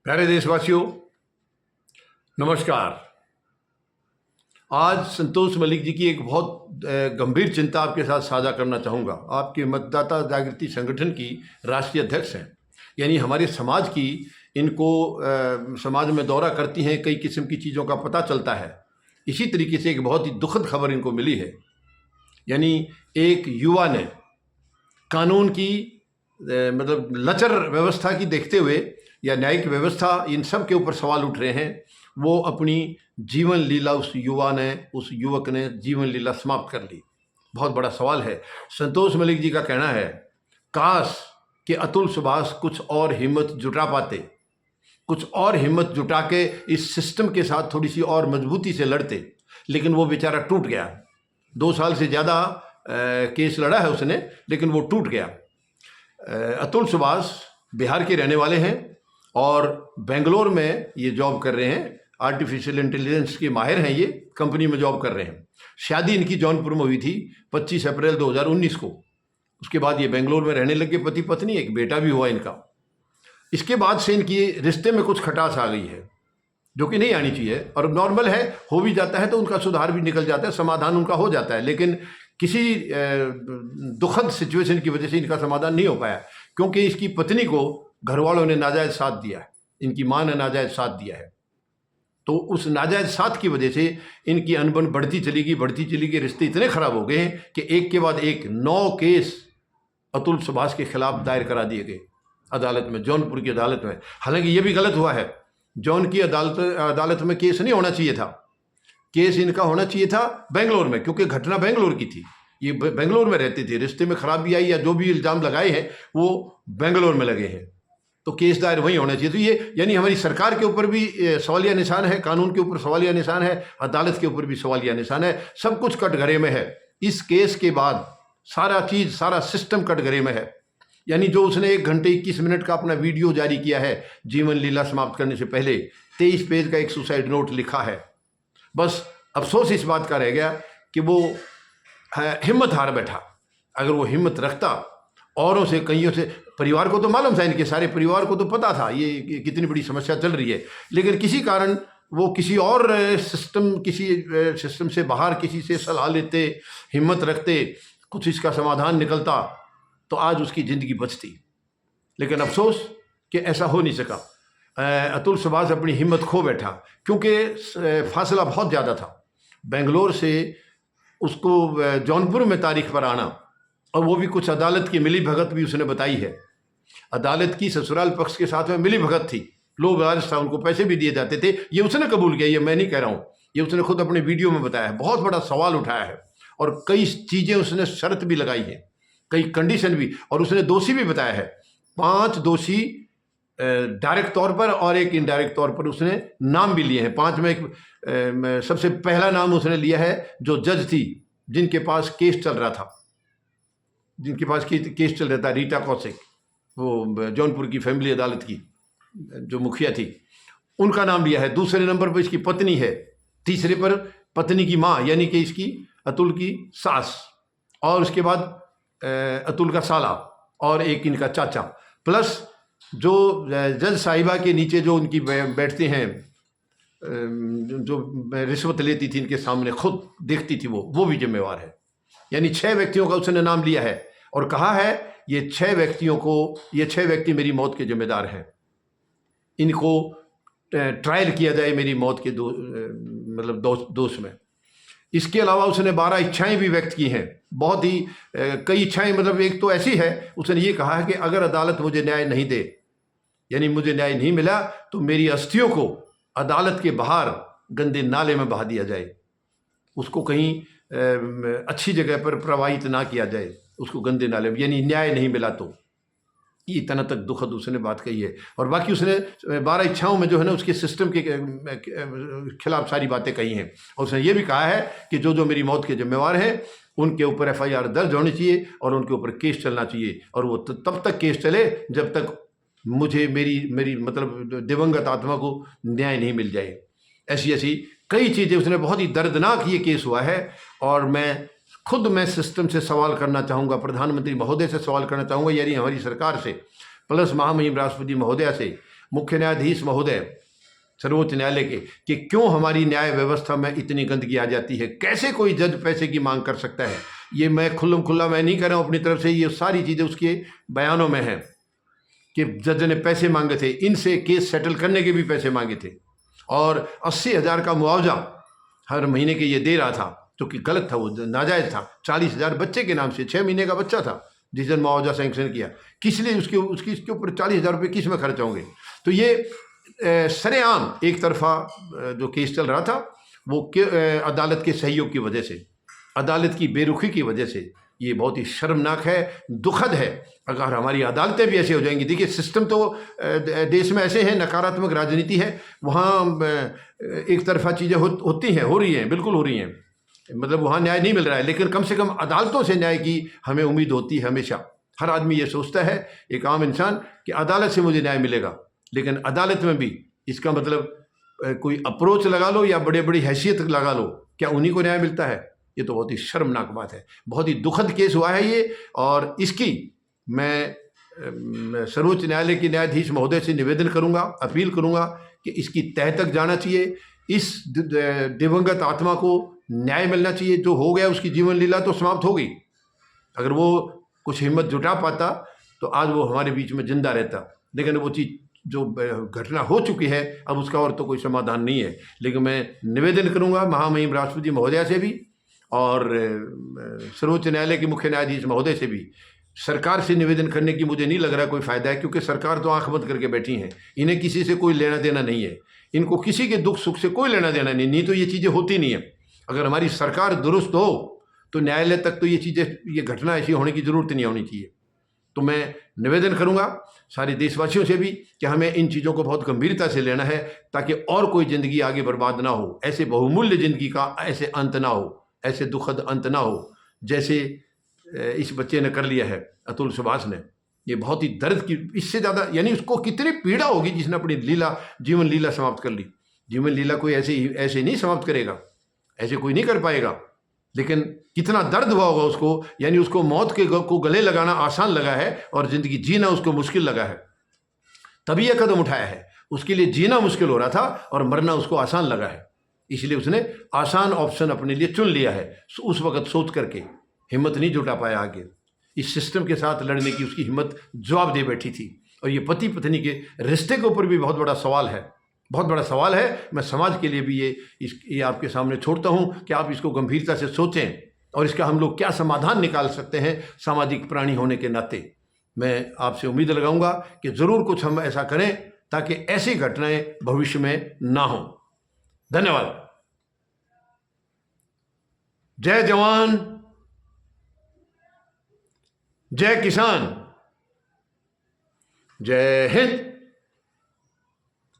प्यारे देशवासियों, नमस्कार। आज संतोष मलिक जी की एक बहुत गंभीर चिंता आपके साथ साझा करना चाहूँगा। आपके मतदाता जागृति संगठन की राष्ट्रीय अध्यक्ष हैं, यानी हमारे समाज की इनको समाज में दौरा करती हैं, कई किस्म की चीज़ों का पता चलता है। इसी तरीके से एक बहुत ही दुखद खबर इनको मिली है, यानी एक युवा ने कानून की मतलब लचर व्यवस्था की देखते हुए या न्यायिक व्यवस्था, इन सब के ऊपर सवाल उठ रहे हैं। वो अपनी जीवन लीला, उस युवक ने जीवन लीला समाप्त कर ली। बहुत बड़ा सवाल है। संतोष मलिक जी का कहना है, काश कि अतुल सुभाष कुछ और हिम्मत जुटा पाते, कुछ और हिम्मत जुटा के इस सिस्टम के साथ थोड़ी सी और मजबूती से लड़ते, लेकिन वो बेचारा टूट गया। 2 साल से ज़्यादा केस लड़ा है उसने, लेकिन वो टूट गया। अतुल सुभाष बिहार के रहने वाले हैं और बेंगलोर में ये जॉब कर रहे हैं। आर्टिफिशियल इंटेलिजेंस के माहिर हैं, ये कंपनी में जॉब कर रहे हैं। शादी इनकी जौनपुर में हुई थी 25 अप्रैल 2019 को। उसके बाद ये बेंगलोर में रहने लगे, पति पत्नी, एक बेटा भी हुआ इनका। इसके बाद से इनकी रिश्ते में कुछ खटास आ गई है, जो कि नहीं आनी चाहिए, और नॉर्मल है, हो भी जाता है तो उनका सुधार भी निकल जाता है, समाधान उनका हो जाता है। लेकिन किसी दुखद सिचुएशन की वजह से इनका समाधान नहीं हो पाया, क्योंकि इसकी पत्नी को घर वालों ने नाजायज साथ दिया है, इनकी माँ ने नाजायज साथ दिया है। तो उस नाजायज साथ की वजह से इनकी अनबन बढ़ती चली गई, रिश्ते इतने खराब हो गए हैं कि एक के बाद एक 9 केस अतुल सुभाष के खिलाफ दायर करा दिए गए अदालत में, जौनपुर की अदालत में। हालांकि ये भी गलत हुआ है, जौन की अदालत में केस नहीं होना चाहिए था। केस इनका होना चाहिए था बेंगलोर में, क्योंकि घटना बेंगलोर की थी। ये बेंगलोर में रहते थे, रिश्ते में खराबी आई या जो भी इल्ज़ाम लगाए हैं वो बेंगलोर में लगे हैं, तो केस दायर वहीं होना चाहिए। तो ये यानी हमारी सरकार के ऊपर भी सवालिया निशान है, कानून के ऊपर सवालिया निशान है, अदालत के ऊपर भी सवालिया निशान है। सब कुछ कटघरे में है। इस केस के बाद सारा सिस्टम कटघरे में है। यानी जो उसने 1 घंटे 21 मिनट का अपना वीडियो जारी किया है जीवन लीला समाप्त करने से पहले, 23 पेज का एक सुसाइड नोट लिखा है। बस अफसोस इस बात का रह गया कि वो हिम्मत हार बैठा। अगर वो हिम्मत रखता, औरों से, कईयों से, परिवार को तो मालूम था, इनके सारे परिवार को तो पता था ये कितनी बड़ी समस्या चल रही है, लेकिन किसी कारण वो किसी और सिस्टम से बाहर किसी से सलाह लेते, हिम्मत रखते, कुछ इसका समाधान निकलता तो आज उसकी ज़िंदगी बचती। लेकिन अफसोस कि ऐसा हो नहीं सका। अतुल सुभाष अपनी हिम्मत खो बैठा, क्योंकि फासला बहुत ज़्यादा था। बेंगलोर से उसको जौनपुर में तारीख पर आना, और वो भी कुछ अदालत की मिली भगत भी उसने बताई है। अदालत की ससुराल पक्ष के साथ में मिली भगत थी, लोग लालच था, उनको पैसे भी दिए जाते थे। ये उसने कबूल किया, ये मैं नहीं कह रहा हूँ, ये उसने खुद अपने वीडियो में बताया है। बहुत बड़ा सवाल उठाया है और कई चीज़ें उसने शर्त भी लगाई है, कई कंडीशन भी, और उसने दोषी भी बताया है। 5 दोषी डायरेक्ट तौर पर और एक इनडायरेक्ट तौर पर उसने नाम भी लिए हैं। 5 में एक सबसे पहला नाम उसने लिया है जो जज थी, जिनके पास केस चल रहा था, रीटा कौशिक, वो जौनपुर की फैमिली अदालत की जो मुखिया थी, उनका नाम लिया है। दूसरे नंबर पर इसकी पत्नी है, तीसरे पर पत्नी की माँ, यानी कि इसकी अतुल की सास, और उसके बाद अतुल का साला, और एक इनका चाचा, प्लस जो जज साहिबा के नीचे जो उनकी बैठते हैं, जो रिश्वत लेती थी इनके सामने, खुद देखती थी, वो भी जिम्मेवार है। यानी 6 व्यक्तियों का उसने नाम लिया है और कहा है ये 6 व्यक्ति मेरी मौत के जिम्मेदार हैं। इनको ट्रायल किया जाए मेरी मौत के दोष में। इसके अलावा उसने 12 इच्छाएं भी व्यक्त की हैं, बहुत ही कई इच्छाएं। मतलब एक तो ऐसी है, उसने ये कहा है कि अगर अदालत मुझे न्याय नहीं दे, यानी मुझे न्याय नहीं मिला, तो मेरी अस्थियों को अदालत के बाहर गंदे नाले में बहा दिया जाए, उसको कहीं अच्छी जगह पर प्रवाहित ना किया जाए, उसको गंदे नाले में, यानी न्याय नहीं मिला तो। ये इतना तक दुखद उसने बात कही है। और बाकी उसने 12 इच्छाओं में जो है ना, उसके सिस्टम के खिलाफ सारी बातें कही हैं। और उसने ये भी कहा है कि जो मेरी मौत के जिम्मेवार हैं उनके ऊपर FIR दर्ज होनी चाहिए और उनके ऊपर केस चलना चाहिए, और वो तब तक केस चले जब तक मुझे मेरी मतलब दिवंगत आत्मा को न्याय नहीं मिल जाए। ऐसी कई चीज़ें उसने, बहुत ही दर्दनाक ये केस हुआ है। और मैं सिस्टम से सवाल करना चाहूँगा, प्रधानमंत्री महोदय से सवाल करना चाहूँगा, यानी हमारी सरकार से, प्लस महामहिम राष्ट्रपति महोदया से, मुख्य न्यायाधीश महोदय सर्वोच्च न्यायालय के कि क्यों हमारी न्याय व्यवस्था में इतनी गंदगी आ जाती है, कैसे कोई जज पैसे की मांग कर सकता है। ये मैं खुल्लम खुल्ला मैं नहीं कर रहा हूँ अपनी तरफ से, ये सारी चीज़ें उसके बयानों में हैं कि जज ने पैसे मांगे थे, इनसे केस सेटल करने के भी पैसे मांगे थे और 80,000 का मुआवजा हर महीने के ये दे रहा था, जो कि गलत था, वो नाजायज़ था। 40,000 बच्चे के नाम से, 6 महीने का बच्चा था जिस दिन मुआवजा सैंक्शन किया, किस लिए इसके ऊपर 40,000 रुपये किस में खर्च होंगे। तो ये सरेआम एक तरफा जो केस चल रहा था वो अदालत के सहयोग की वजह से, अदालत की बेरुखी की वजह से, ये बहुत ही शर्मनाक है, दुखद है। अगर हमारी अदालतें भी ऐसे हो जाएंगी, देखिए सिस्टम तो देश में ऐसे हैं, नकारात्मक राजनीति है, वहाँ एक तरफा चीज़ें होती हैं, हो रही हैं, बिल्कुल हो रही हैं, मतलब वहाँ न्याय नहीं मिल रहा है, लेकिन कम से कम अदालतों से न्याय की हमें उम्मीद होती है हमेशा। हर आदमी ये सोचता है, एक आम इंसान, कि अदालत से मुझे न्याय मिलेगा, लेकिन अदालत में भी इसका मतलब कोई अप्रोच लगा लो या बड़े बड़ी हैसियत लगा लो, क्या उन्हीं को न्याय मिलता है? ये तो बहुत ही शर्मनाक बात है। बहुत ही दुखद केस हुआ है ये, और इसकी मैं सर्वोच्च न्यायालय के न्यायाधीश महोदय से निवेदन करूंगा, अपील करूंगा कि इसकी तह तक जाना चाहिए, इस दिवंगत आत्मा को न्याय मिलना चाहिए। जो हो गया उसकी जीवन लीला तो समाप्त हो गई, अगर वो कुछ हिम्मत जुटा पाता तो आज वो हमारे बीच में जिंदा रहता, लेकिन वो चीज़ जो घटना हो चुकी है अब उसका और तो कोई समाधान नहीं है। लेकिन मैं निवेदन करूंगा महामहिम राष्ट्रपति महोदया से भी और सर्वोच्च न्यायालय के मुख्य न्यायाधीश महोदय से भी, सरकार से निवेदन करने की मुझे नहीं लग रहा कोई फ़ायदा है, क्योंकि सरकार तो आंख बंद करके बैठी हैं, इन्हें किसी से कोई लेना देना नहीं है, इनको किसी के दुख सुख से कोई लेना देना नहीं तो ये चीज़ें होती नहीं है। अगर हमारी सरकार दुरुस्त हो तो न्यायालय तक तो ये चीज़ें, ये घटना ऐसी होने की ज़रूरत नहीं होनी चाहिए। तो मैं निवेदन करूंगा सारे देशवासियों से भी कि हमें इन चीज़ों को बहुत गंभीरता से लेना है, ताकि और कोई ज़िंदगी आगे बर्बाद ना हो, ऐसे बहुमूल्य ज़िंदगी का ऐसे अंत ना हो, ऐसे दुखद अंत ना हो जैसे इस बच्चे ने कर लिया है, अतुल सुभाष ने। ये बहुत ही दर्द की, इससे ज़्यादा यानी उसको कितनी पीड़ा होगी जिसने अपनी जीवन लीला समाप्त कर ली। जीवन लीला कोई ऐसे नहीं समाप्त करेगा, ऐसे कोई नहीं कर पाएगा, लेकिन कितना दर्द हुआ होगा उसको, यानी उसको मौत को गले लगाना आसान लगा है और ज़िंदगी जीना उसको मुश्किल लगा है, तभी यह कदम उठाया है। उसके लिए जीना मुश्किल हो रहा था और मरना उसको आसान लगा है, इसलिए उसने आसान ऑप्शन अपने लिए चुन लिया है। उस वक्त सोच करके हिम्मत नहीं जुटा पाया आगे, इस सिस्टम के साथ लड़ने की उसकी हिम्मत जवाब दे बैठी थी। और ये पति पत्नी के रिश्ते के ऊपर भी बहुत बड़ा सवाल है, बहुत बड़ा सवाल है। मैं समाज के लिए भी ये आपके सामने छोड़ता हूँ कि आप इसको गंभीरता से सोचें और इसका हम लोग क्या समाधान निकाल सकते हैं। सामाजिक प्राणी होने के नाते मैं आपसे उम्मीद लगाऊंगा कि ज़रूर कुछ हम ऐसा करें ताकि ऐसी घटनाएं भविष्य में ना हो। धन्यवाद। जय जवान, जय किसान, जय हिंद।